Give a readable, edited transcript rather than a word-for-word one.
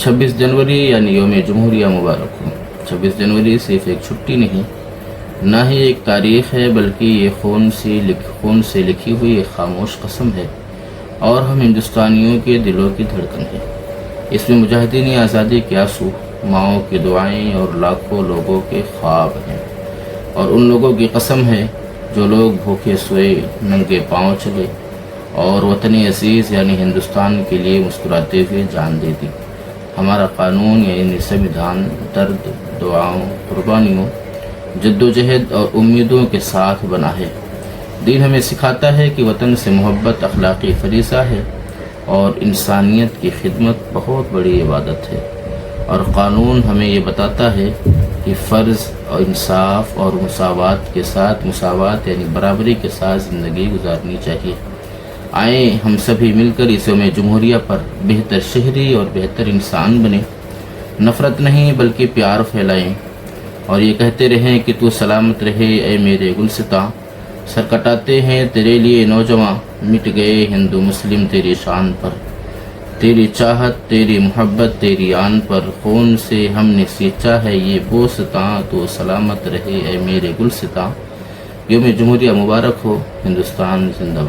26 जनवरी यानी योम जमहूरिया मुबारक हो। 26 जनवरी सिर्फ एक छुट्टी नहीं, ना ही एक तारीख़ है, बल्कि ये खून से लिखी हुई एक खामोश कसम है और हम हिंदुस्तानियों के दिलों की धड़कन है। इसमें मुजाहिदीन आज़ादी के आंसू, माओं की दुआएं और लाखों लोगों के ख्वाब हैं। और उन लोगों की कसम है जो लोग भूखे सोए नंगे पाँव चले और वतन अज़ीज़ यानी हिंदुस्तान के लिए मुस्कुराते हुए जान दे दी। हमारा कानून यानी संविधान दर्द, दुआओं, कुर्बानियों, जद्दोजहद और उम्मीदों के साथ बना है। दीन हमें सिखाता है कि वतन से मोहब्बत अखलाकी फरीज़ा है और इंसानियत की खिदमत बहुत बड़ी इबादत है। और क़ानून हमें ये बताता है कि फ़र्ज़ और इंसाफ और मुसावात के साथ मुसावात यानी बराबरी के साथ ज़िंदगी गुजारनी चाहिए। आए हम सभी मिलकर इस यौम जमहूरिया पर बेहतर शहरी और बेहतर इंसान बने, नफ़रत नहीं बल्कि प्यार फैलाएं और ये कहते रहें कि तू सलामत रहे ऐ मेरे गुलसिता। सर कटाते हैं तेरे लिए नौजवां, मिट गए हिंदू मुस्लिम तेरी शान पर। तेरी चाहत, तेरी मोहब्बत, तेरी आन पर खून से हमने सींचा है ये बोसता। तो सलामत रहे ऐ मेरे गुलसिता। यौम जमहूरिया मुबारक हो। हिंदुस्तान जिंदाबाद।